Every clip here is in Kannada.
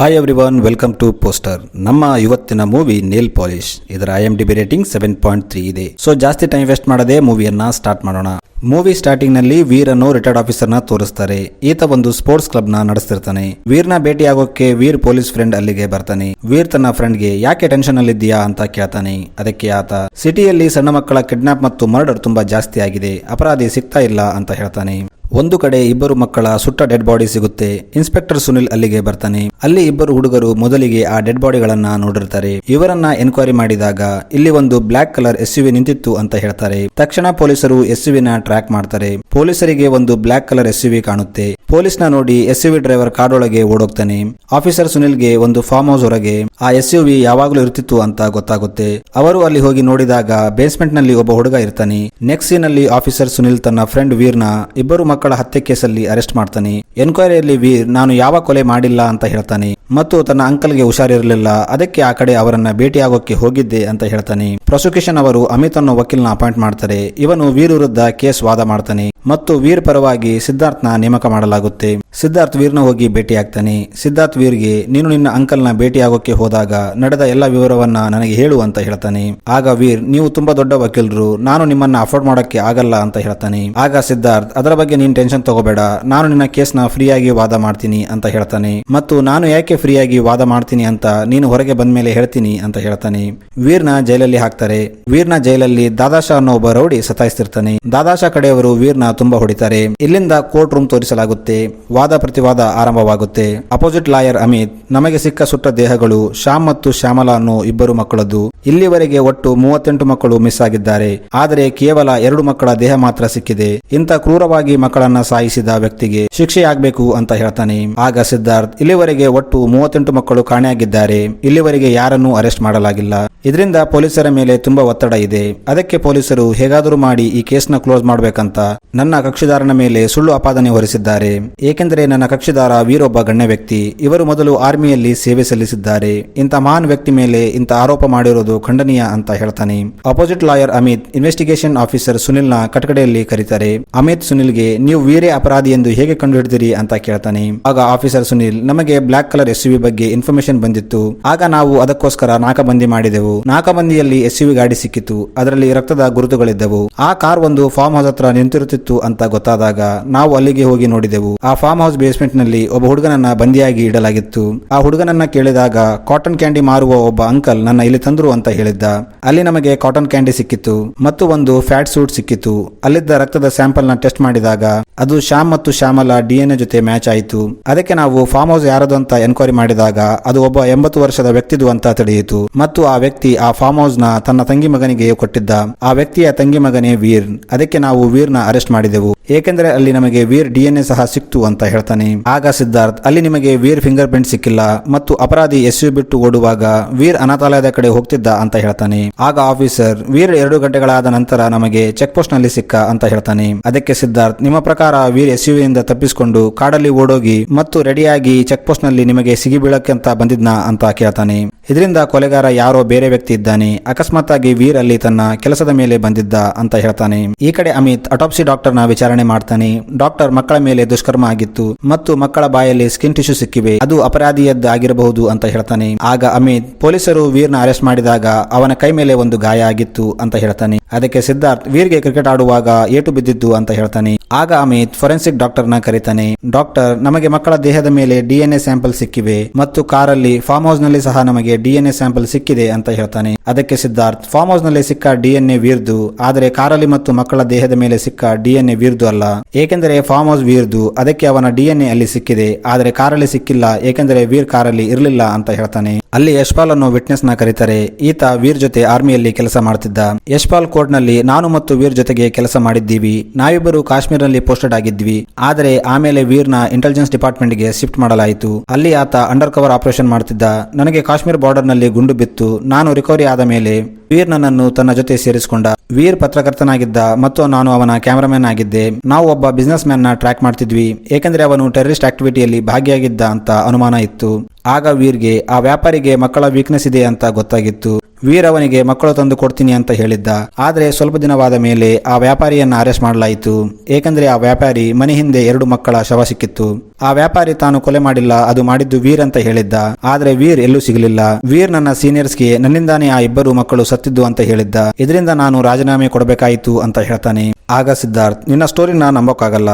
Hi everyone, welcome to poster. ನಮ್ಮ ಇವತ್ತಿನ ಮೂವಿ ನೇಲ್ ಪಾಲಿಶ್. ಇದರ IMDb ರೇಟಿಂಗ್ 7.3 ಇದೆ. ಸೊ ಜಾಸ್ತಿ ಟೈಮ್ ವೇಸ್ಟ್ ಮಾಡದೆ ಮೂವಿಯನ್ನ ಸ್ಟಾರ್ಟ್ ಮಾಡೋಣ. ಮೂವಿ ಸ್ಟಾರ್ಟಿಂಗ್ ನಲ್ಲಿ ವೀರ್ ಅನ್ನು ರಿಟೈರ್ಡ್ ಆಫೀಸರ್ ನ ತೋರಿಸ್ತಾರೆ. ಈತ ಒಂದು ಸ್ಪೋರ್ಟ್ಸ್ ಕ್ಲಬ್ ನ ನಡೆಸ್ತಿರ್ತಾನೆ. ವೀರ್ ನ ಭೇಟಿಯಾಗೋಕೆ ವೀರ್ ಪೊಲೀಸ್ ಫ್ರೆಂಡ್ ಅಲ್ಲಿಗೆ ಬರ್ತಾನೆ. ವೀರ್ ತನ್ನ ಫ್ರೆಂಡ್ ಗೆ ಯಾಕೆ ಟೆನ್ಷನ್ ಅಲ್ಲಿ ಇದೆಯಾ ಅಂತ ಕೇಳ್ತಾನೆ. ಅದಕ್ಕೆ ಆತ ಸಿಟಿಯಲ್ಲಿ ಸಣ್ಣ ಮಕ್ಕಳ ಕಿಡ್ನಾಪ್ ಮತ್ತು ಮರ್ಡರ್ ತುಂಬಾ ಜಾಸ್ತಿ ಆಗಿದೆ, ಅಪರಾಧಿ ಸಿಗ್ತಾ ಇಲ್ಲ ಅಂತ ಹೇಳ್ತಾನೆ. ಒಂದು ಕಡೆ ಇಬ್ಬರು ಮಕ್ಕಳ ಸುಟ್ಟ ಡೆಡ್ ಬಾಡಿ ಸಿಗುತ್ತೆ. ಇನ್ಸ್ಪೆಕ್ಟರ್ ಸುನಿಲ್ ಅಲ್ಲಿಗೆ ಬರ್ತಾನೆ. ಅಲ್ಲಿ ಇಬ್ಬರು ಹುಡುಗರು ಮೊದಲಿಗೆ ಆ ಡೆಡ್ ಬಾಡಿಗಳನ್ನ ನೋಡಿರ್ತಾರೆ. ಇವರನ್ನ ಎನ್ಕ್ವೈರಿ ಮಾಡಿದಾಗ ಇಲ್ಲಿ ಒಂದು ಬ್ಲಾಕ್ ಕಲರ್ SUV ನಿಂತಿತ್ತು ಅಂತ ಹೇಳ್ತಾರೆ. ತಕ್ಷಣ ಪೊಲೀಸರು SUV ನ ಟ್ರ್ಯಾಕ್ ಮಾಡ್ತಾರೆ. ಪೊಲೀಸರಿಗೆ ಒಂದು ಬ್ಲಾಕ್ ಕಲರ್ SUV ಕಾಣುತ್ತೆ. ಪೊಲೀಸ್ನ ನೋಡಿ SUV ಡ್ರೈವರ್ ಕಾಡೊಳಗೆ ಓಡೋಗ್ತಾನೆ. ಆಫೀಸರ್ ಸುನಿಲ್ಗೆ ಒಂದು ಫಾರ್ಮ್ ಹೌಸ್ ಹೊರಗೆ ಆ SUV ಯಾವಾಗ್ಲೂ ಇರ್ತಿತ್ತು ಅಂತ ಗೊತ್ತಾಗುತ್ತೆ. ಅವರು ಅಲ್ಲಿ ಹೋಗಿ ನೋಡಿದಾಗ ಬೇಸ್ಮೆಂಟ್ ನಲ್ಲಿ ಒಬ್ಬ ಹುಡುಗ ಇರ್ತಾನೆ. ನೆಕ್ಸ್ಟ್ ಸೀನ್ ಅಲ್ಲಿ ಆಫೀಸರ್ ಸುನಿಲ್ ತನ್ನ ಫ್ರೆಂಡ್ ವೀರ್ನ ಇಬ್ಬರು ಮಕ್ಕಳ ಹತ್ಯೆ ಕೇಸಲ್ಲಿ ಅರೆಸ್ಟ್ ಮಾಡ್ತಾನೆ. ಎನ್ಕ್ವೈರಿಯಲ್ಲಿ ವೀರ್ ನಾನು ಯಾವ ಕೊಲೆ ಮಾಡಿಲ್ಲ ಅಂತ ಹೇಳ್ತಾನೆ ಮತ್ತು ತನ್ನ ಅಂಕಲ್ಗೆ ಹುಷಾರಿರಲಿಲ್ಲ, ಅದಕ್ಕೆ ಆ ಕಡೆ ಅವರನ್ನ ಭೇಟಿಯಾಗೋಕೆ ಹೋಗಿದ್ದೆ ಅಂತ ಹೇಳ್ತಾನೆ. ಪ್ರಾಸಿಕ್ಯೂಷನ್ ಅವರು ಅಮಿತ್ ಅನ್ನೋ ವಕೀಲ್ನ ಅಪಾಯಿಂಟ್ ಮಾಡ್ತಾರೆ. ಇವನು ವೀರ್ ವಿರುದ್ಧ ಕೇಸ್ ವಾದ ಮಾಡ್ತಾನೆ ಮತ್ತು ವೀರ್ ಪರವಾಗಿ ಸಿದ್ಧಾರ್ಥ್ ನ ನೇಮಕ ಮಾಡಲಾಗುತ್ತೆ. ಸಿದ್ಧಾರ್ಥ್ ವೀರ್ನ ಹೋಗಿ ಭೇಟಿಯಾಗ್ತಾನೆ. ಸಿದ್ಧಾರ್ಥ್ ವೀರ್ಗೆ ನೀನು ನಿನ್ನ ಅಂಕಲ್ನ ಭೇಟಿಯಾಗೋಕೆ ಹೋದಾಗ ನಡೆದ ಎಲ್ಲ ವಿವರವನ್ನ ನನಗೆ ಹೇಳು ಅಂತ ಹೇಳ್ತಾನೆ. ಆಗ ವೀರ್ ನೀವು ತುಂಬಾ ದೊಡ್ಡ ವಕೀಲರು, ನಾನು ನಿಮ್ಮನ್ನ ಅಫೋರ್ಡ್ ಮಾಡೋಕೆ ಆಗಲ್ಲ ಅಂತ ಹೇಳ್ತಾನೆ. ಆಗ ಸಿದ್ಧಾರ್ಥ್ ಅದರ ಬಗ್ಗೆ ನೀನ್ ಟೆನ್ಷನ್ ತಗೋಬೇಡ, ನಾನು ನಿನ್ನ ಕೇಸ್ನ ಫ್ರೀಯಾಗಿ ವಾದ ಮಾಡ್ತೀನಿ ಅಂತ ಹೇಳ್ತಾನೆ. ಮತ್ತು ನಾನು ಯಾಕೆ ಫ್ರೀಯಾಗಿ ವಾದ ಮಾಡ್ತೀನಿ ಅಂತ ನೀನು ಹೊರಗೆ ಬಂದ ಮೇಲೆ ಹೇಳ್ತೀನಿ ಅಂತ ಹೇಳ್ತಾನೆ. ವೀರ್ನ ಜೈಲಲ್ಲಿ ಹಾಕ್ತಾರೆ. ವೀರ್ನ ಜೈಲಲ್ಲಿ ದಾದಾಶಾ ಅನ್ನೋ ಒಬ್ಬ ರೌಡಿ ಸತಾಯಿಸ್ತಿರ್ತಾನೆ. ದಾದಾಶಾ ಕಡೆಯವರು ವೀರ್ನ ತುಂಬಾ ಹೊಡಿತಾರೆ. ಇಲ್ಲಿಂದ ಕೋರ್ಟ್ ರೂಮ್ ತೋರಿಸಲಾಗುತ್ತೆ. ವಾದ ಪ್ರತಿವಾದ ಆರಂಭವಾಗುತ್ತೆ. ಅಪೋಸಿಟ್ ಲಾಯರ್ ಅಮಿತ್ ನಮಗೆ ಸಿಕ್ಕ ಸುಟ್ಟ ದೇಹಗಳು ಶ್ಯಾಮ್ ಮತ್ತು ಶ್ಯಾಮಲಾ ಅನ್ನೋ ಇಬ್ಬರು ಮಕ್ಕಳದ್ದು. ಇಲ್ಲಿವರೆಗೆ ಒಟ್ಟು 38 ಮಕ್ಕಳು ಮಿಸ್ ಆಗಿದ್ದಾರೆ, ಆದರೆ ಕೇವಲ 2 ಮಕ್ಕಳ ದೇಹ ಮಾತ್ರ ಸಿಕ್ಕಿದೆ. ಇಂಥ ಕ್ರೂರವಾಗಿ ಮಕ್ಕಳನ್ನ ಸಾಯಿಸಿದ ವ್ಯಕ್ತಿಗೆ ಶಿಕ್ಷೆಯಾಗಬೇಕು ಅಂತ ಹೇಳ್ತಾನೆ. ಆಗ ಸಿದ್ಧಾರ್ಥ್ ಇಲ್ಲಿವರೆಗೆ ಒಟ್ಟು 38 ಮಕ್ಕಳು ಕಾಣೆಯಾಗಿದ್ದಾರೆ, ಇಲ್ಲಿವರೆಗೆ ಯಾರನ್ನೂ ಅರೆಸ್ಟ್ ಮಾಡಲಾಗಿಲ್ಲ. ಇದರಿಂದ ಪೊಲೀಸರ ಮೇಲೆ ತುಂಬಾ ಒತ್ತಡ ಇದೆ. ಅದಕ್ಕೆ ಪೊಲೀಸರು ಹೇಗಾದರೂ ಮಾಡಿ ಈ ಕೇಸ್ನ ಕ್ಲೋಸ್ ಮಾಡಬೇಕಂತ ನನ್ನ ಕಕ್ಷಿದಾರನ ಮೇಲೆ ಸುಳ್ಳು ಆಪಾದನೆ ಹೊರಿಸಿದ್ದಾರೆ. ಏಕೆಂದರೆ ನನ್ನ ಕಕ್ಷಿದಾರ ವೀರೊಬ್ಬ ಗಣ್ಯ ವ್ಯಕ್ತಿ. ಇವರು ಮೊದಲು ಆರ್ಮಿಯಲ್ಲಿ ಸೇವೆ ಸಲ್ಲಿಸಿದ್ದಾರೆ. ಇಂಥ ಮಹಾನ್ ವ್ಯಕ್ತಿ ಮೇಲೆ ಇಂಥ ಆರೋಪ ಮಾಡಿರೋದು ಖಂಡನೀಯ ಅಂತ ಹೇಳ್ತಾನೆ. Opposite lawyer Amit investigation officer ಸುನಿಲ್ನ ಕಟಕಡೆಯಲ್ಲಿ ಕರೀತಾರೆ. ಅಮಿತ್ ಸುನಿಲ್ಗೆ ನೀವು ವೀರೇ ಅಪರಾಧಿ ಎಂದು ಹೇಗೆ ಕಂಡುಹಿಡಿದಿರಿ ಅಂತ ಕೇಳ್ತಾನೆ. ಆಗ ಆಫೀಸರ್ ಸುನಿಲ್ ನಮಗೆ ಬ್ಲಾಕ್ ಕಲರ್ SUV ಬಗ್ಗೆ ಇನ್ಫಾರ್ಮೇಶನ್ ಬಂದಿತ್ತು. ಆಗ ನಾವು ಅದಕ್ಕೋಸ್ಕರ ನಾಕಾಬಂದಿ ಮಾಡಿದೆವು. ನಾಕಾಬಂದಿಯಲ್ಲಿ SUV ಗಾಡಿ ಸಿಕ್ಕಿತು. ಅದರಲ್ಲಿ ರಕ್ತದ ಗುರುತುಗಳಿದ್ದವು. ಆ ಕಾರ್ ಒಂದು ಫಾರ್ಮ್ ಹೌಸ್ ಹತ್ರ ನಿಂತಿರುತ್ತಿತ್ತು ಅಂತ ಗೊತ್ತಾದಾಗ ನಾವು ಅಲ್ಲಿಗೆ ಹೋಗಿ ನೋಡಿದೆವು. ಆ ಫಾರ್ಮ್ ಹೌಸ್ ಬೇಸ್ಮೆಂಟ್ ನಲ್ಲಿ ಒಬ್ಬ ಹುಡುಗನನ್ನ ಬಂದಿಯಾಗಿ ಇಡಲಾಗಿತ್ತು. ಆ ಹುಡುಗನನ್ನ ಕೇಳಿದಾಗ ಕಾಟನ್ ಕ್ಯಾಂಡಿ ಮಾರುವ ಒಬ್ಬ ಅಂಕಲ್ ನನ್ನ ಇಲ್ಲಿ ತಂದ್ರು ಅಂತ ಹೇಳಿದ್ದ. ಅಲ್ಲಿ ನಮಗೆ ಕಾಟನ್ ಕ್ಯಾಂಡಿ ಸಿಕ್ಕಿತ್ತು ಮತ್ತು ಒಂದು ಫ್ಯಾಟ್ ಸೂಟ್ ಸಿಕ್ಕಿತ್ತು. ಅಲ್ಲಿದ್ದ ರಕ್ತದ ಸ್ಯಾಂಪಲ್ ನ ಟೆಸ್ಟ್ ಮಾಡಿದಾಗ ಅದು ಶ್ಯಾಮ್ ಮತ್ತು ಶ್ಯಾಮಲಾ DNA ಜೊತೆ ಮ್ಯಾಚ್ ಆಯಿತು. ಅದಕ್ಕೆ ನಾವು ಫಾರ್ಮ್ ಹೌಸ್ ಯಾರದು ಅಂತ ಎನ್ಕ್ವೈರಿ ಮಾಡಿದಾಗ ಅದು ಒಬ್ಬ 80 ವರ್ಷದ ವ್ಯಕ್ತಿದು ಅಂತ ತಿಳಿಯಿತು. ಮತ್ತು ಆ ವ್ಯಕ್ತಿ ಆ ಫಾರ್ಮ್ ಹೌಸ್ ನ ತನ್ನ ತಂಗಿ ಮಗನಿಗೆ ಕೊಟ್ಟಿದ್ದ. ಆ ವ್ಯಕ್ತಿಯ ತಂಗಿ ಮಗನೇ ವೀರ್. ಅದಕ್ಕೆ ನಾವು ವೀರ್ನ ಅರೆಸ್ಟ್ ಮಾಡಿದೆವು, ಏಕೆಂದರೆ ಅಲ್ಲಿ ನಮಗೆ ವೀರ್ DNA ಸಹ ಸಿಕ್ತು ಅಂತ ಹೇಳ್ತಾನೆ. ಆಗ ಸಿದ್ಧಾರ್ಥ್ ಅಲ್ಲಿ ನಿಮಗೆ ವೀರ್ ಫಿಂಗರ್ ಪ್ರಿಂಟ್ ಸಿಕ್ಕಿಲ್ಲ ಮತ್ತು ಅಪರಾಧಿ SUV ಬಿಟ್ಟು ಓಡುವಾಗ ವೀರ್ ಅನಾಥಾಲಯದ ಕಡೆ ಹೋಗ್ತಿದ್ದ ಅಂತ ಹೇಳ್ತಾನೆ. ಆಗ ಆಫೀಸರ್ ವೀರ್ 2 ಗಂಟೆಗಳಾದ ನಂತರ ನಮಗೆ ಚೆಕ್ ಪೋಸ್ಟ್ ನಲ್ಲಿ ಸಿಕ್ಕ ಅಂತ ಹೇಳ್ತಾನೆ. ಅದಕ್ಕೆ ಸಿದ್ಧಾರ್ಥ್ ನಿಮ್ಮ ಪ್ರಕಾರ ವೀರ್ SUV ಇಂದ ತಪ್ಪಿಸಿಕೊಂಡು ಕಾಡಲ್ಲಿ ಓಡೋಗಿ ಮತ್ತು ರೆಡಿಯಾಗಿ ಚೆಕ್ ಪೋಸ್ಟ್ ನಲ್ಲಿ ನಿಮಗೆ ಸಿಗಿ ಬೀಳಕ್ಕಂತ ಬಂದಿದ್ನಾ ಅಂತ ಕೇಳ್ತಾನೆ. ಇದರಿಂದ ಕೊಲೆಗಾರ ಯಾರೋ ಬೇರೆ ವ್ಯಕ್ತಿ ಇದ್ದಾನೆ, ಅಕಸ್ಮಾತ್ ಆಗಿ ವೀರ್ ಅಲ್ಲಿ ತನ್ನ ಕೆಲಸದ ಮೇಲೆ ಬಂದಿದ್ದ ಅಂತ ಹೇಳ್ತಾನೆ. ಈ ಕಡೆ ಅಮಿತ್ ಅಟಾಪ್ಸಿ ಡಾಕ್ಟರ್ ನ ವಿಚಾರಣೆ ಮಾಡ್ತಾನೆ. ಡಾಕ್ಟರ್ ಮಕ್ಕಳ ಮೇಲೆ ದುಷ್ಕರ್ಮ ಆಗಿತ್ತು ಮತ್ತು ಮಕ್ಕಳ ಬಾಯಲ್ಲಿ ಸ್ಕಿನ್ ಟಿಶ್ಯೂ ಸಿಕ್ಕಿವೆ, ಅದು ಅಪರಾಧಿಯದ್ದು ಆಗಿರಬಹುದು ಅಂತ ಹೇಳ್ತಾನೆ. ಆಗ ಅಮಿತ್ ಪೊಲೀಸರು ವೀರ್ನ ಅರೆಸ್ಟ್ ಮಾಡಿದಾಗ ಅವನ ಕೈ ಮೇಲೆ ಒಂದು ಗಾಯ ಆಗಿತ್ತು ಅಂತ ಹೇಳ್ತಾನೆ. ಅದಕ್ಕೆ ಸಿದ್ಧಾರ್ಥ್ ವೀರ್ಗೆ ಕ್ರಿಕೆಟ್ ಆಡುವಾಗ ಏಟು ಬಿದ್ದಿದ್ದು ಅಂತ ಹೇಳ್ತಾನೆ. ಆಗ ಅಮಿತ್ ಫೊರೆನ್ಸಿಕ್ ಡಾಕ್ಟರ್ ನ ಕರೀತಾನೆ. ಡಾಕ್ಟರ್ ನಮಗೆ ಮಕ್ಕಳ ದೇಹದ ಮೇಲೆ DNA ಸ್ಯಾಂಪಲ್ ಸಿಕ್ಕಿವೆ ಮತ್ತು ಕಾರಲ್ಲಿ ಫಾರ್ಮ್ ಹೌಸ್ ನಲ್ಲಿ ಸಹ ನಮಗೆ DNA ಸ್ಯಾಂಪಲ್ ಸಿಕ್ಕಿದೆ ಅಂತ ಹೇಳ್ತಾನೆ. ಅದಕ್ಕೆ ಸಿದ್ಧಾರ್ಥ್ ಫಾರ್ಮ್ ಹೌಸ್ ನಲ್ಲಿ ಸಿಕ್ಕ DNA ವೀರ್ದು, ಆದರೆ ಕಾರಲ್ಲಿ ಮತ್ತು ಮಕ್ಕಳ ದೇಹದ ಮೇಲೆ ಸಿಕ್ಕ DNA ವೀರ್ದು ಅಲ್ಲ, ಏಕೆಂದರೆ ಫಾರ್ಮ್ ಹೌಸ್ ವೀರ್ದು, ಅದಕ್ಕೆ ಅವನ DNA ಅಲ್ಲಿ ಸಿಕ್ಕಿದೆ, ಆದರೆ ಕಾರಲ್ಲಿ ಸಿಕ್ಕಿಲ್ಲ, ಏಕೆಂದರೆ ವೀರ್ ಕಾರಲ್ಲಿ ಇರಲಿಲ್ಲ ಅಂತ ಹೇಳ್ತಾನೆ. ಅಲ್ಲಿ ಯಶ್ಪಾಲ್ ಅನ್ನೋ ವಿಟ್ನೆಸ್ ನ ಕರೀತಾರೆ. ಈತ ವೀರ್ ಜೊತೆ ಆರ್ಮಿಯಲ್ಲಿ ಕೆಲಸ ಮಾಡ್ತಿದ್ದ. ಯಶ್ಪಾಲ್ ಕೋರ್ಟ್ ನಲ್ಲಿ ನಾನು ಮತ್ತು ವೀರ್ ಜೊತೆಗೆ ಕೆಲಸ ಮಾಡಿದ್ದೀವಿ. ನಾವಿಬ್ಬರು ಕಾಶ್ಮೀರದಲ್ಲಿ ಪೋಸ್ಟೆಡ್ ಆಗಿದ್ವಿ. ಆದರೆ ಆಮೇಲೆ ವೀರ್ನ ಇಂಟೆಲಿಜೆನ್ಸ್ ಡಿಪಾರ್ಟ್ಮೆಂಟ್ ಗೆ ಶಿಫ್ಟ್ ಮಾಡಲಾಯಿತು. ಅಲ್ಲಿ ಆತ ಅಂಡರ್ ಕವರ್ ಆಪರೇಷನ್ ಮಾಡ್ತಿದ್ದ. ನನಗೆ ಕಾಶ್ಮೀರ್ ಬಾರ್ಡರ್ ನಲ್ಲಿ ಗುಂಡು ಬಿತ್ತು. ನಾನು ರಿಕವರಿ ಆದ ಮೇಲೆ ವೀರ್ ನನ್ನನ್ನು ತನ್ನ ಜೊತೆ ಸೇರಿಸಿಕೊಂಡ. ವೀರ್ ಪತ್ರಕರ್ತನಾಗಿದ್ದ ಮತ್ತು ನಾನು ಅವನ ಕ್ಯಾಮರಾಮನ್ ಆಗಿದ್ದೆ. ನಾವು ಒಬ್ಬ ಬಿಸಿನೆಸ್ ಮ್ಯಾನ್ ನ ಟ್ರ್ಯಾಕ್ ಮಾಡ್ತಿದ್ವಿ, ಏಕೆಂದರೆ ಅವನು ಟೆರರಿಸ್ಟ್ ಆಕ್ಟಿವಿಟಿಯಲ್ಲಿ ಭಾಗಿಯಾಗಿದ್ದ ಅಂತ ಅನುಮಾನ ಇತ್ತು. ಆಗ ವೀರ್ಗೆ ಆ ವ್ಯಾಪಾರಿಗೆ ಮಕ್ಕಳ ವೀಕ್ನೆಸ್ ಇದೆ ಅಂತ ಗೊತ್ತಾಗಿತ್ತು. ವೀರ್ ಅವನಿಗೆ ಮಕ್ಕಳು ತಂದು ಕೊಡ್ತೀನಿ ಅಂತ ಹೇಳಿದ್ದ. ಆದ್ರೆ ಸ್ವಲ್ಪ ದಿನವಾದ ಮೇಲೆ ಆ ವ್ಯಾಪಾರಿಯನ್ನ ಅರೆಸ್ಟ್ ಮಾಡಲಾಯಿತು. ಏಕೆಂದ್ರೆ ಆ ವ್ಯಾಪಾರಿ ಮನೆ ಹಿಂದೆ 2 ಮಕ್ಕಳ ಶವ ಸಿಕ್ಕಿತ್ತು. ಆ ವ್ಯಾಪಾರಿ ತಾನು ಕೊಲೆ ಮಾಡಿಲ್ಲ, ಅದು ಮಾಡಿದ್ದು ವೀರ್ ಅಂತ ಹೇಳಿದ್ದ. ಆದ್ರೆ ವೀರ್ ಎಲ್ಲೂ ಸಿಗಲಿಲ್ಲ. ವೀರ್ ನನ್ನ ಸೀನಿಯರ್ಸ್ಗೆ ನನ್ನಿಂದಾನೇ ಆ 2 ಮಕ್ಕಳು ಸತ್ತಿದ್ದು ಅಂತ ಹೇಳಿದ್ದ. ಇದರಿಂದ ನಾನು ರಾಜೀನಾಮೆ ಕೊಡಬೇಕಾಯಿತು ಅಂತ ಹೇಳ್ತಾನೆ. ಆಗ ಸಿದ್ಧಾರ್ಥ್, ನಿನ್ನ ಸ್ಟೋರಿನ ನಂಬೋಕ್ಕಾಗಲ್ಲ,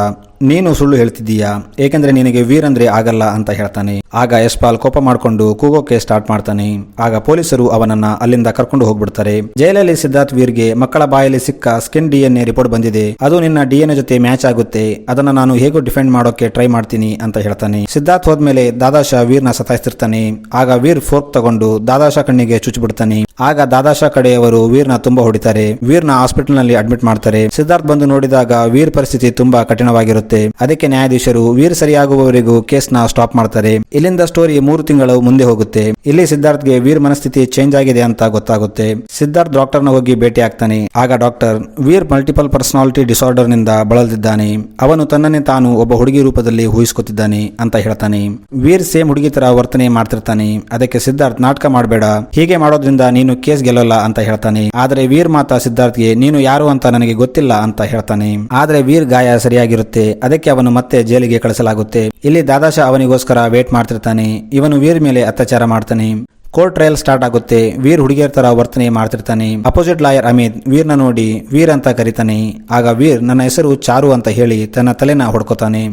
ನೀನು ಸುಳ್ಳು ಹೇಳ್ತಿದ್ದೀಯಾ, ಏಕೆಂದ್ರೆ ನಿನಗೆ ವೀರ್ ಅಂದ್ರೆ ಆಗಲ್ಲ ಅಂತ ಹೇಳ್ತಾನೆ. ಆಗ ಯಶ್ಪಾಲ್ ಕೋಪ ಮಾಡಿಕೊಂಡು ಕೂಗೋಕೆ ಸ್ಟಾರ್ಟ್ ಮಾಡ್ತಾನೆ. ಆಗ ಪೊಲೀಸರು ಅವನನ್ನ ಅಲ್ಲಿಂದ ಕರ್ಕೊಂಡು ಹೋಗ್ಬಿಡ್ತಾರೆ. ಜೈಲಲ್ಲಿ ಸಿದ್ಧಾರ್ಥ್ ವೀರ್ಗೆ ಮಕ್ಕಳ ಬಾಯಲ್ಲಿ ಸಿಕ್ಕ ಸ್ಕಿನ್ DNA ರಿಪೋರ್ಟ್ ಬಂದಿದೆ, ಅದು ನಿನ್ನ DNA ಜೊತೆ ಮ್ಯಾಚ್ ಆಗುತ್ತೆ, ಅದನ್ನ ನಾನು ಹೇಗೂ ಡಿಫೆಂಡ್ ಮಾಡೋಕೆ ಟ್ರೈ ಮಾಡ್ತೀನಿ ಅಂತ ಹೇಳ್ತಾನೆ. ಸಿದ್ಧಾರ್ಥ್ ಹೋದ್ಮೇಲೆ ದಾದಾಶಾ ವೀರ್ನ ಸತಾಯಿಸ್ತಿರ್ತಾನೆ. ಆಗ ವೀರ್ ಫೋರ್ಕ್ ತಗೊಂಡು ದಾದಾಶಾ ಕಣ್ಣಿಗೆ ಚುಚ್ಚಿಬಿಡ್ತಾನೆ. ಆಗ ದಾದಾಶಾ ಕಡೆಯವರು ವೀರ್ನ ತುಂಬಾ ಹೊಡಿತಾರೆ. ವೀರ್ನ ಹಾಸ್ಪಿಟಲ್ ನಲ್ಲಿ ಅಡ್ಮಿಟ್ ಮಾಡ್ತಾರೆ. ಸಿದ್ಧಾರ್ಥ್ ಬಂದು ನೋಡಿದಾಗ ವೀರ್ ಪರಿಸ್ಥಿತಿ ತುಂಬಾ ಕಠಿಣವಾಗಿರುತ್ತೆ. ಅದಕ್ಕೆ ನ್ಯಾಯಾಧೀಶರು ವೀರ್ ಸರಿಯಾಗುವವರೆಗೂ ಕೇಸ್ನ ಸ್ಟಾಪ್ ಮಾಡ್ತಾರೆ. ಇಲ್ಲಿಂದ ಸ್ಟೋರಿ 3 ತಿಂಗಳು ಮುಂದೆ ಹೋಗುತ್ತೆ. ಇಲ್ಲಿ ಸಿದ್ಧಾರ್ಥ್ಗೆ ವೀರ್ ಮನಸ್ಥಿತಿ ಚೇಂಜ್ ಆಗಿದೆ ಅಂತ ಗೊತ್ತಾಗುತ್ತೆ. ಸಿದ್ಧಾರ್ಥ್ ಡಾಕ್ಟರ್ನ ಹೋಗಿ ಭೇಟಿ ಆಗ್ತಾನೆ. ಆಗ ಡಾಕ್ಟರ್, ವೀರ್ ಮಲ್ಟಿಪಲ್ ಪರ್ಸನಾಲಿಟಿ ಡಿಸಾರ್ಡರ್ ನಿಂದ ಬಳಲ್ತಿದ್ದಾನೆ, ಅವನು ತನ್ನನ್ನೇ ತಾನು ಒಬ್ಬ ಹುಡುಗಿ ರೂಪದಲ್ಲಿ ಊಹಿಸ್ಕೊತಿದ್ದಾನೆ ಅಂತ ಹೇಳ್ತಾನೆ. ವೀರ್ ಸೇಮ್ ಹುಡುಗಿ ತರ ವರ್ತನೆ ಮಾಡ್ತಿರ್ತಾನೆ. ಅದಕ್ಕೆ ಸಿದ್ಧಾರ್ಥ್, ನಾಟಕ ಮಾಡಬೇಡ, ಹೀಗೆ ಮಾಡೋದ್ರಿಂದ ನೀನು ಕೇಸ್ ಗೆಲ್ಲಲ್ಲ ಅಂತ ಹೇಳ್ತಾನೆ. ಆದ್ರೆ ವೀರ್ ಮಾತಾ ಸಿದ್ಧಾರ್ಥ್ಗೆ ನೀನು ಯಾರು ಅಂತ ನನಗೆ ಗೊತ್ತಿಲ್ಲ ಅಂತ ಹೇಳ್ತಾನೆ. ಆದ್ರೆ ವೀರ್ ಗಾಯ ಸರಿಯಾಗಿರುತ್ತೆ. ಅದಕ್ಕೆ ಅವನು ಮತ್ತೆ ಜೈಲಿಗೆ ಕಳಿಸಲಾಗುತ್ತೆ. ಇಲ್ಲಿ ದಾದಾಶಾ ಅವನಿಗೋಸ್ಕರ ವೇಟ್ ಮಾಡ್ತಿರ್ತಾನೆ. ಇವನು ವೀರ್ ಮೇಲೆ ಅತ್ಯಾಚಾರ ಮಾಡ್ತಾನೆ. ಕೋರ್ಟ್ ಟ್ರಯಲ್ ಸ್ಟಾರ್ಟ್ ಆಗುತ್ತೆ. ವೀರ್ ಹುಡುಗಿಯರ ತರ ವರ್ತನೆ ಮಾಡ್ತಿರ್ತಾನೆ. ಅಪೋಸಿಟ್ ಲಾಯರ್ ಅಮಿತ್ ವೀರ್ನ ನೋಡಿ ವೀರ್ ಅಂತ ಕರೀತಾನೆ. ಆಗ ವೀರ್, ನನ್ನ ಹೆಸರು ಚಾರು ಅಂತ ಹೇಳಿ ತನ್ನ ತಲೆನ ಹೊಡ್ಕೋತಾನೆ.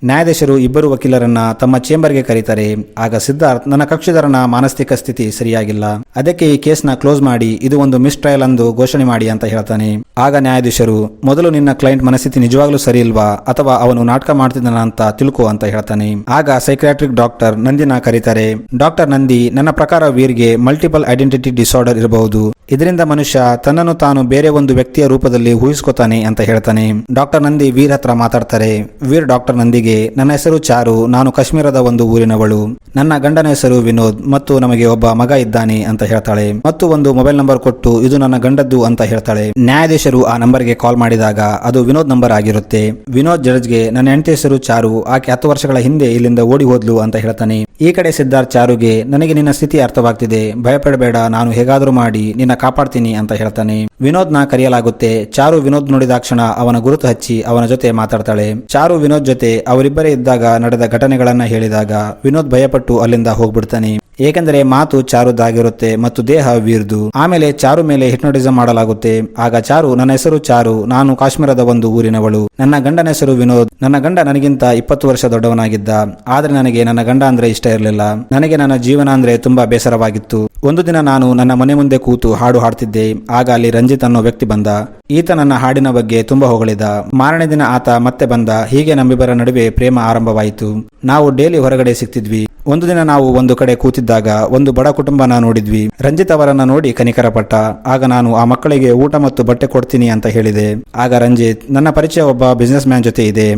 ನ್ಯಾಯಾಧೀಶರು 2 ವಕೀಲರನ್ನ ತಮ್ಮ ಚೇಂಬರ್ಗೆ ಕರೀತಾರೆ. ಆಗ ಸಿದ್ಧಾರ್ಥ್, ನನ್ನ ಕಕ್ಷಿದಾರನ ಮಾನಸಿಕ ಸ್ಥಿತಿ ಸರಿಯಾಗಿಲ್ಲ, ಅದಕ್ಕೆ ಈ ಕೇಸ್ನ ಕ್ಲೋಸ್ ಮಾಡಿ ಇದು ಒಂದು ಮಿಸ್ ಟ್ರಯಲ್ ಎಂದು ಘೋಷಣೆ ಮಾಡಿ ಅಂತ ಹೇಳ್ತಾನೆ. ಆಗ ನ್ಯಾಯಾಧೀಶರು, ಮೊದಲು ನಿನ್ನ ಕ್ಲೈಂಟ್ ಮನಸ್ಥಿತಿ ನಿಜವಾಗ್ಲೂ ಸರಿ ಇಲ್ವಾ ಅಥವಾ ಅವನು ನಾಟಕ ಮಾಡ್ತಿದ್ದಾನ ಅಂತ ತಿಳ್ಕೊ ಅಂತ ಹೇಳ್ತಾನೆ. ಆಗ ಸೈಕ್ರಾಟ್ರಿಕ್ ಡಾಕ್ಟರ್ ನಂದಿನ ಕರೀತಾರೆ. ಡಾಕ್ಟರ್ ನಂದಿ, ನನ್ನ ಪ್ರಕಾರ ವೀರ್ಗೆ ಮಲ್ಟಿಪಲ್ ಐಡೆಂಟಿಟಿ ಡಿಸಾರ್ಡರ್ ಇರಬಹುದು, ಇದರಿಂದ ಮನುಷ್ಯ ತನ್ನನ್ನು ತಾನು ಬೇರೆ ಒಂದು ವ್ಯಕ್ತಿಯ ರೂಪದಲ್ಲಿ ಊಹಿಸ್ಕೋತಾನೆ ಅಂತ ಹೇಳ್ತಾನೆ. ಡಾಕ್ಟರ್ ನಂದಿ ವೀರ್ ಹತ್ರ ಮಾತಾಡ್ತಾರೆ. ವೀರ್ ಡಾಕ್ಟರ್ ನಂದಿಗೆ, ನನ್ನ ಹೆಸರು ಚಾರು, ನಾನು ಕಾಶ್ಮೀರದ ಒಂದು ಊರಿನವಳು, ನನ್ನ ಗಂಡನ ಹೆಸರು ವಿನೋದ್ ಮತ್ತು ನಮಗೆ ಒಬ್ಬ ಮಗ ಇದ್ದಾನೆ ಅಂತ ಹೇಳ್ತಾಳೆ. ಮತ್ತು ಒಂದು ಮೊಬೈಲ್ ನಂಬರ್ ಕೊಟ್ಟು ಇದು ನನ್ನ ಗಂಡದ್ದು ಅಂತ ಹೇಳ್ತಾಳೆ. ನ್ಯಾಯಾಧೀಶರು ಆ ನಂಬರ್ಗೆ ಕಾಲ್ ಮಾಡಿದಾಗ ಅದು ವಿನೋದ್ ನಂಬರ್ ಆಗಿರುತ್ತೆ. ವಿನೋದ್ ಜಡ್ಜ್ಗೆ, ನನ್ನ ಹೆಂಡತಿ ಹೆಸರು ಚಾರು, ಆಕೆ 10 ವರ್ಷಗಳ ಹಿಂದೆ ಇಲ್ಲಿಂದ ಓಡಿ ಹೋದ್ಲು ಅಂತ ಹೇಳ್ತಾನೆ. ಈ ಕಡೆ ಸಿದ್ಧಾರ್ಥ್ ಚಾರುಗೆ, ನನಗೆ ನಿನ್ನ ಸ್ಥಿತಿ ಅರ್ಥವಾಗ್ತಿದೆ, ಭಯಪಡಬೇಡ, ನಾನು ಹೇಗಾದ್ರೂ ಮಾಡಿ ನಿನ್ನ ಕಾಪಾಡ್ತೀನಿ ಅಂತ ಹೇಳ್ತಾನೆ. ವಿನೋದ್ನ ಕರೆಯಲಾಗುತ್ತೆ. ಚಾರು ವಿನೋದ್ ನೋಡಿದಾಕ್ಷಣ ಅವನ ಗುರುತು ಹಚ್ಚಿ ಅವನ ಜೊತೆ ಮಾತಾಡ್ತಾಳೆ. ಚಾರು ವಿನೋದ್ ಜೊತೆ ಅವರಿಬ್ಬರೇ ಇದ್ದಾಗ ನಡೆದ ಘಟನೆಗಳನ್ನ ಹೇಳಿದಾಗ ವಿನೋದ್ ಭಯಪಟ್ಟು ಅಲ್ಲಿಂದ ಹೋಗ್ಬಿಡ್ತಾನೆ. ಏಕೆಂದರೆ ಮಾತು ಚಾರುದಾಗಿರುತ್ತೆ ಮತ್ತು ದೇಹ ವೀರ್ದು. ಆಮೇಲೆ ಚಾರು ಮೇಲೆ ಹಿಪ್ನೋಟಿಸಂ ಮಾಡಲಾಗುತ್ತೆ. ಆಗ ಚಾರು, ನನ್ನ ಹೆಸರು ಚಾರು, ನಾನು ಕಾಶ್ಮೀರದ ಒಂದು ಊರಿನವಳು, ನನ್ನ ಗಂಡನ ಹೆಸರು ವಿನೋದ್, ನನ್ನ ಗಂಡ ನನಗಿಂತ 20 ವರ್ಷ ದೊಡ್ಡವನಾಗಿದ್ದ, ಆದ್ರೆ ನನಗೆ ನನ್ನ ಗಂಡ ಅಂದ್ರೆ ಇಷ್ಟ ಇರಲಿಲ್ಲ, ನನಗೆ ನನ್ನ ಜೀವನ ಅಂದ್ರೆ ತುಂಬಾ ಬೇಸರವಾಗಿತ್ತು. ಒಂದು ದಿನ ನಾನು ನನ್ನ ಮನೆ ಮುಂದೆ ಕೂತು ಹಾಡು ಹಾಡ್ತಿದ್ದೆ. ಆಗ ಅಲ್ಲಿ ರಂಜಿತ್ ಅನ್ನೋ ವ್ಯಕ್ತಿ ಬಂದ. ಈತ ನನ್ನ ಹಾಡಿನ ಬಗ್ಗೆ ತುಂಬಾ ಹೊಗಳಿದ. ಮಾರನೇ ದಿನ ಆತ ಮತ್ತೆ ಬಂದ. ಹೀಗೆ ನಮ್ಮಿಬ್ಬರ ನಡುವೆ ಪ್ರೇಮ ಆರಂಭವಾಯಿತು. ನಾವು ಡೈಲಿ ಹೊರಗಡೆ ಸಿಗ್ತಿದ್ವಿ. ಒಂದು ದಿನ ನಾವು ಒಂದು ಕಡೆ ಕೂತಿದ್ದಾಗ ಒಂದು ಬಡ ಕುಟುಂಬನ ನೋಡಿದ್ವಿ. ರಂಜಿತ್ ಅವರನ್ನ ನೋಡಿ ಕನಿಕರ ಪಟ್ಟ. ಆಗ ನಾನು ಆ ಮಕ್ಕಳಿಗೆ ಊಟ ಮತ್ತು ಬಟ್ಟೆ ಕೊಡ್ತೀನಿ ಅಂತ ಹೇಳಿದೆ. ಆಗ ರಂಜಿತ್, ನನ್ನ ಪರಿಚಯ ಒಬ್ಬ ಬಿಸ್ನೆಸ್ ಮ್ಯಾನ್ ಜೊತೆ ಇದೆ,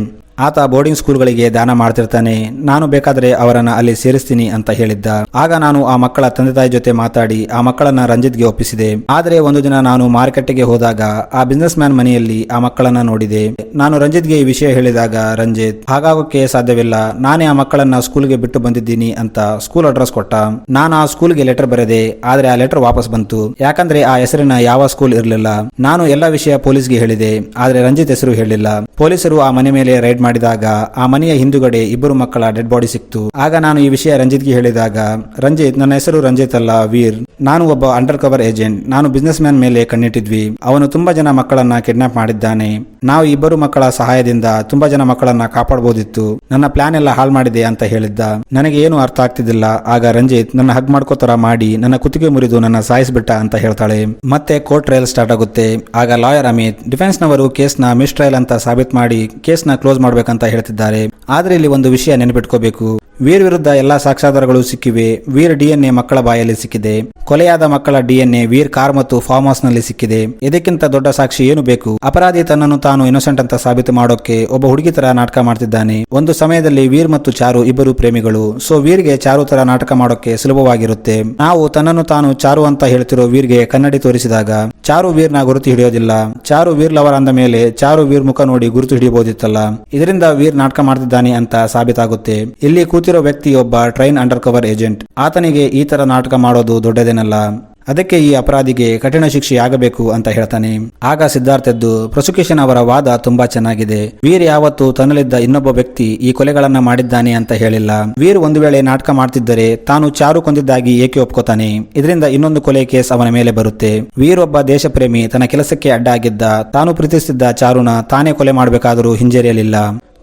ಆತ ಬೋರ್ಡಿಂಗ್ ಸ್ಕೂಲ್ಗಳಿಗೆ ದಾನ ಮಾಡ್ತಿರ್ತಾನೆ, ನಾನು ಬೇಕಾದ್ರೆ ಅವರನ್ನ ಅಲ್ಲಿ ಸೇರಿಸ್ತೀನಿ ಅಂತ ಹೇಳಿದ್ದ. ಆಗ ನಾನು ಆ ಮಕ್ಕಳ ತಂದೆ ತಾಯಿ ಜೊತೆ ಮಾತಾಡಿ ಆ ಮಕ್ಕಳನ್ನ ರಂಜಿತ್ಗೆ ಒಪ್ಪಿಸಿದೆ. ಆದ್ರೆ ಒಂದು ದಿನ ನಾನು ಮಾರ್ಕೆಟ್ಗೆ ಹೋದಾಗ ಆ ಬಿಸ್ನೆಸ್ ಮ್ಯಾನ್ ಮನೆಯಲ್ಲಿ ಆ ಮಕ್ಕಳನ್ನ ನೋಡಿದೆ. ನಾನು ರಂಜಿತ್ಗೆ ಈ ವಿಷಯ ಹೇಳಿದಾಗ ರಂಜಿತ್, ಹಾಗಾಗೋಕೆ ಸಾಧ್ಯವಿಲ್ಲ, ನಾನೇ ಆ ಮಕ್ಕಳನ್ನ ಸ್ಕೂಲ್ಗೆ ಬಿಟ್ಟು ಬಂದಿದ್ದೀನಿ ಅಂತ ಸ್ಕೂಲ್ ಅಡ್ರೆಸ್ ಕೊಟ್ಟ. ನಾನು ಆ ಸ್ಕೂಲ್ಗೆ ಲೆಟರ್ ಬರೆದೆ. ಆದ್ರೆ ಆ ಲೆಟರ್ ವಾಪಸ್ ಬಂತು, ಯಾಕಂದ್ರೆ ಆ ಹೆಸರಿನ ಯಾವ ಸ್ಕೂಲ್ ಇರಲಿಲ್ಲ. ನಾನು ಎಲ್ಲ ವಿಷಯ ಪೊಲೀಸ್ಗೆ ಹೇಳಿದೆ, ಆದ್ರೆ ರಂಜಿತ್ ಹೆಸರು ಹೇಳಿಲ್ಲ. ಪೊಲೀಸರು ಆ ಮನೆ ಮೇಲೆ ರೈಡ್ ಮಾಡಿದಾಗ ಆ ಮನೆಯ ಹಿಂದುಗಡೆ 2 ಮಕ್ಕಳ ಡೆಡ್ ಬಾಡಿ ಸಿಕ್ತು. ಆಗ ನಾನು ಈ ವಿಷಯ ರಂಜಿತ್ಗೆ ಹೇಳಿದಾಗ ರಂಜಿತ್, ನನ್ನ ಹೆಸರು ರಂಜಿತ್ ಅಲ್ಲ, ವೀರ್, ನಾನು ಒಬ್ಬ ಅಂಡರ್ ಕವರ್ ಏಜೆಂಟ್, ನಾನು ಬಿಸ್ನೆಸ್ ಮ್ಯಾನ್ ಮೇಲೆ ಕಣ್ಣಿಟ್ಟಿದ್ವಿ, ಅವನು ತುಂಬಾ ಜನ ಮಕ್ಕಳನ್ನ ಕಿಡ್ನಾಪ್ ಮಾಡಿದ್ದಾನೆ, ನಾವು 2 ಮಕ್ಕಳ ಸಹಾಯದಿಂದ ತುಂಬಾ ಜನ ಮಕ್ಕಳನ್ನ ಕಾಪಾಡಬಹುದಿತ್ತು, ನನ್ನ ಪ್ಲಾನ್ ಎಲ್ಲ ಹಾಳು ಮಾಡಿದೆ ಅಂತ ಹೇಳಿದ್ದ. ನನಗೆ ಏನು ಅರ್ಥ ಆಗ್ತಿದ್ದಿಲ್ಲ. ಆಗ ರಂಜಿತ್ ನನ್ನ ಹಗ್ ಮಾಡ್ಕೋತರ ಮಾಡಿ ನನ್ನ ಕುತ್ತಿಗೆ ಮುರಿದು ನನ್ನ ಸಾಯಿಸ್ಬಿಟ್ಟ ಅಂತ ಹೇಳ್ತಾಳೆ. ಮತ್ತೆ ಕೋರ್ಟ್ ಟ್ರಯಲ್ ಸ್ಟಾರ್ಟ್ ಆಗುತ್ತೆ. ಆಗ ಲಾಯರ್ ಅಮಿತ್, ಡಿಫೆನ್ಸ್ ನವರು ಕೇಸ್ನ ಮಿಸ್ ಟ್ರಯಲ್ ಅಂತ ಸಾಬೀತು ಮಾಡಿ ಕೇಸ್ನ ಕ್ಲೋಸ್ ಮಾಡ್ಬೇಕಂತ ಹೇಳ್ತಿದ್ದಾರೆ. ಆದ್ರೆ ಇಲ್ಲಿ ಒಂದು ವಿಷಯ ನೆನಪಿಟ್ಕೋಬೇಕು, ವೀರ್ ವಿರುದ್ಧ ಎಲ್ಲಾ ಸಾಕ್ಷ್ಯಾಧಾರಗಳು ಸಿಕ್ಕಿವೆ. ವೀರ್ DNA ಮಕ್ಕಳ ಬಾಯಲ್ಲಿ ಸಿಕ್ಕಿದೆ. ಕೊಲೆಯಾದ ಮಕ್ಕಳ DNA ವೀರ್ ಕಾರ್ ಮತ್ತು ಫಾರ್ಮ್ ಹೌಸ್ ನಲ್ಲಿ ಸಿಕ್ಕಿದೆ. ಇದಕ್ಕಿಂತ ದೊಡ್ಡ ಸಾಕ್ಷಿ ಏನು ಬೇಕು? ಅಪರಾಧಿ ತನ್ನನ್ನು ತಾನು ಇನ್ನೋಸೆಂಟ್ ಅಂತ ಸಾಬೀತು ಮಾಡೋಕೆ ಒಬ್ಬ ಹುಡುಗಿ ತರ ನಾಟಕ ಮಾಡ್ತಿದ್ದಾನೆ. ಒಂದು ಸಮಯದಲ್ಲಿ ವೀರ್ ಮತ್ತು ಚಾರು ಇಬ್ಬರು ಪ್ರೇಮಿಗಳು. ಸೊ ವೀರ್ಗೆ ಚಾರು ತರ ನಾಟಕ ಮಾಡೋಕೆ ಸುಲಭವಾಗಿರುತ್ತೆ. ನಾವು ತನ್ನನ್ನು ತಾನು ಚಾರು ಅಂತ ಹೇಳ್ತಿರೋ ವೀರ್ಗೆ ಕನ್ನಡಿ ತೋರಿಸಿದಾಗ ಚಾರು ವೀರ್ನ ಗುರುತು ಹಿಡಿಯೋದಿಲ್ಲ. ಚಾರು ವೀರ್ ಲವರ್ ಅಂದ ಮೇಲೆ ಚಾರು ವೀರ್ ಮುಖ ನೋಡಿ ಗುರುತು ಹಿಡಿಯಬಹುದಿತ್ತಲ್ಲ. ಇದರಿಂದ ವೀರ್ ನಾಟಕ ಮಾಡ್ತಿದ್ದಾನೆ ಅಂತ ಸಾಬೀತಾಗುತ್ತೆ. ಇಲ್ಲಿ ಕೂತಿರೋ ವ್ಯಕ್ತಿ ಒಬ್ಬ ಟ್ರೈನ್ ಅಂಡರ್ ಕವರ್ ಏಜೆಂಟ್. ಆತನಿಗೆ ಈ ತರ ನಾಟಕ ಮಾಡೋದು ದೊಡ್ಡದೇನಲ್ಲ. ಅದಕ್ಕೆ ಈ ಅಪರಾಧಿಗೆ ಕಠಿಣ ಶಿಕ್ಷೆ ಆಗಬೇಕು ಅಂತ ಹೇಳ್ತಾನೆ. ಆಗ ಸಿದ್ಧಾರ್ಥ್ ಎದ್ದು, ಪ್ರಾಸಿಕ್ಯೂಷನ್ ಅವರ ವಾದ ತುಂಬಾ ಚೆನ್ನಾಗಿದೆ. ವೀರ್ ಯಾವತ್ತು ತನ್ನಲ್ಲಿದ್ದ ಇನ್ನೊಬ್ಬ ವ್ಯಕ್ತಿ ಈ ಕೊಲೆಗಳನ್ನ ಮಾಡಿದ್ದಾನೆ ಅಂತ ಹೇಳಿಲ್ಲ. ವೀರ್ ಒಂದು ವೇಳೆ ನಾಟಕ ಮಾಡ್ತಿದ್ದರೆ ತಾನು ಚಾರು ಕೊಂದಿದ್ದಾಗಿ ಏಕೆ ಒಪ್ಕೋತಾನೆ? ಇದರಿಂದ ಇನ್ನೊಂದು ಕೊಲೆ ಕೇಸ್ ಅವನ ಮೇಲೆ ಬರುತ್ತೆ. ವೀರ್ ಒಬ್ಬ ದೇಶಪ್ರೇಮಿ, ತನ್ನ ಕೆಲಸಕ್ಕೆ ಅಡ್ಡ ಆಗಿದ್ದ. ತಾನು ಪ್ರೀತಿಸುತ್ತಿದ್ದ ಚಾರುನ ತಾನೇ ಕೊಲೆ ಮಾಡಬೇಕಾದರೂ ಹಿಂಜರಿಯಲಿಲ್ಲ.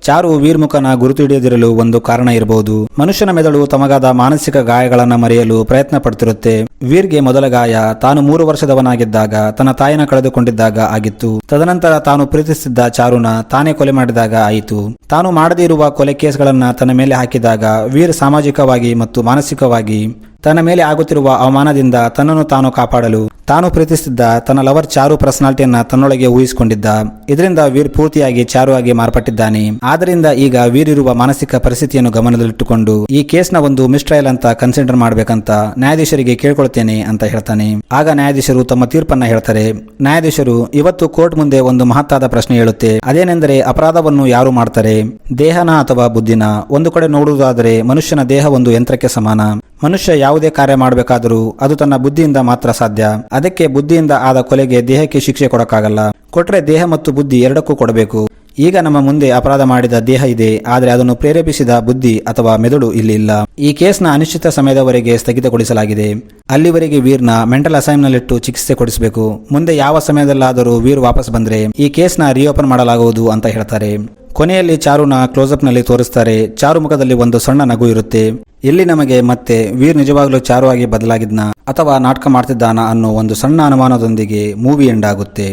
ಚಾರು ವೀರ್ ಮುಖನ ಗುರುತು ಹಿಡಿಯದಿರಲು ಒಂದು ಕಾರಣ ಇರಬಹುದು. ಮನುಷ್ಯನ ಮೆದುಳು ತಮಗಾದ ಮಾನಸಿಕ ಗಾಯಗಳನ್ನ ಮರೆಯಲು ಪ್ರಯತ್ನ ಪಡ್ತಿರುತ್ತೆ. ವೀರ್ಗೆ ಮೊದಲ ಗಾಯ ತಾನು 3 ವರ್ಷದವನಾಗಿದ್ದಾಗ ತನ್ನ ತಾಯಿನ ಕಳೆದುಕೊಂಡಿದ್ದಾಗ ಆಗಿತ್ತು. ತದನಂತರ ತಾನು ಪ್ರೀತಿಸುತ್ತಿದ್ದ ಚಾರುನ ತಾನೇ ಕೊಲೆ ಮಾಡಿದಾಗ ಆಯಿತು. ತಾನು ಮಾಡದೇ ಇರುವ ಕೊಲೆ ಕೇಸ್ಗಳನ್ನ ತನ್ನ ಮೇಲೆ ಹಾಕಿದಾಗ ವೀರ್ ಸಾಮಾಜಿಕವಾಗಿ ಮತ್ತು ಮಾನಸಿಕವಾಗಿ ತನ್ನ ಮೇಲೆ ಆಗುತ್ತಿರುವ ಅವಮಾನದಿಂದ ತನ್ನನ್ನು ತಾನು ಕಾಪಾಡಲು ತಾನು ಪ್ರೀತಿಸುತ್ತಿದ್ದ ತನ್ನ ಲವರ್ ಚಾರು ಪರ್ಸನಾಲಿಟಿಯನ್ನ ತನ್ನೊಳಗೆ ಊಹಿಸಿಕೊಂಡಿದ್ದ. ಇದರಿಂದ ವೀರ್ ಪೂರ್ತಿಯಾಗಿ ಚಾರು ಆಗಿ ಮಾರ್ಪಟ್ಟಿದ್ದಾನೆ. ಆದ್ದರಿಂದ ಈಗ ವೀರ್ ಇರುವ ಮಾನಸಿಕ ಪರಿಸ್ಥಿತಿಯನ್ನು ಗಮನದಲ್ಲಿಟ್ಟುಕೊಂಡು ಈ ಕೇಸ್ನ ಒಂದು ಮಿಸ್ಟ್ರಯಲ್ ಅಂತ ಕನ್ಸಿಡರ್ ಮಾಡ್ಬೇಕಂತ ನ್ಯಾಯಾಧೀಶರಿಗೆ ಕೇಳ್ಕೊಳ್ತೇನೆ ಅಂತ ಹೇಳ್ತಾನೆ. ಆಗ ನ್ಯಾಯಾಧೀಶರು ತಮ್ಮ ತೀರ್ಪನ್ನ ಹೇಳ್ತಾರೆ. ನ್ಯಾಯಾಧೀಶರು, ಇವತ್ತು ಕೋರ್ಟ್ ಮುಂದೆ ಒಂದು ಮಹತ್ತಾದ ಪ್ರಶ್ನೆ ಹೇಳುತ್ತೆ. ಅದೇನೆಂದರೆ, ಅಪರಾಧವನ್ನು ಯಾರು ಮಾಡ್ತಾರೆ, ದೇಹನ ಅಥವಾ ಬುದ್ಧಿನ? ಒಂದು ಕಡೆ ನೋಡುವುದಾದರೆ ಮನುಷ್ಯನ ದೇಹ ಒಂದು ಯಂತ್ರಕ್ಕೆ ಸಮಾನ. ಮನುಷ್ಯ ಯಾವುದೇ ಕಾರ್ಯ ಮಾಡಬೇಕಾದರೂ ಅದು ತನ್ನ ಬುದ್ಧಿಯಿಂದ ಮಾತ್ರ ಸಾಧ್ಯ. ಅದಕ್ಕೆ ಬುದ್ಧಿಯಿಂದ ಆದ ಕೊಲೆಗೆ ದೇಹಕ್ಕೆ ಶಿಕ್ಷೆ ಕೊಡಕ್ಕಾಗಲ್ಲ. ಕೊಟ್ರೆ ದೇಹ ಮತ್ತು ಬುದ್ಧಿ ಎರಡಕ್ಕೂ ಕೊಡಬೇಕು. ಈಗ ನಮ್ಮ ಮುಂದೆ ಅಪರಾಧ ಮಾಡಿದ ದೇಹ ಇದೆ, ಆದರೆ ಅದನ್ನು ಪ್ರೇರೇಪಿಸಿದ ಬುದ್ಧಿ ಅಥವಾ ಮೆದುಳು ಇಲ್ಲಿ ಇಲ್ಲ. ಈ ಕೇಸ್ನ ಅನಿಶ್ಚಿತ ಸಮಯದವರೆಗೆ ಸ್ಥಗಿತಗೊಳಿಸಲಾಗಿದೆ. ಅಲ್ಲಿವರೆಗೆ ವೀರ್ನ ಮೆಂಟಲ್ ಅಸೈಮ್ನಲ್ಲಿಟ್ಟು ಚಿಕಿತ್ಸೆ ಕೊಡಿಸಬೇಕು. ಮುಂದೆ ಯಾವ ಸಮಯದಲ್ಲಾದರೂ ವೀರ್ ವಾಪಸ್ ಬಂದ್ರೆ ಈ ಕೇಸ್ನ ರಿಓಪನ್ ಮಾಡಲಾಗುವುದು ಅಂತ ಹೇಳ್ತಾರೆ. ಕೊನೆಯಲ್ಲಿ ಚಾರುನ ಕ್ಲೋಸ್ಅಪ್ ನಲ್ಲಿ ತೋರಿಸ್ತಾರೆ. ಚಾರು ಮುಖದಲ್ಲಿ ಒಂದು ಸಣ್ಣ ನಗು ಇರುತ್ತೆ. ಇಲ್ಲಿ ನಮಗೆ ಮತ್ತೆ ವೀರ್ ನಿಜವಾಗ್ಲೂ ಚಾರು ಆಗಿ ಬದಲಾಗಿದ್ನ ಅಥವಾ ನಾಟಕ ಮಾಡ್ತಿದ್ದಾನ ಅನ್ನೋ ಒಂದು ಸಣ್ಣ ಅನುಮಾನದೊಂದಿಗೆ ಮೂವಿ ಎಂಡ್ ಆಗುತ್ತೆ.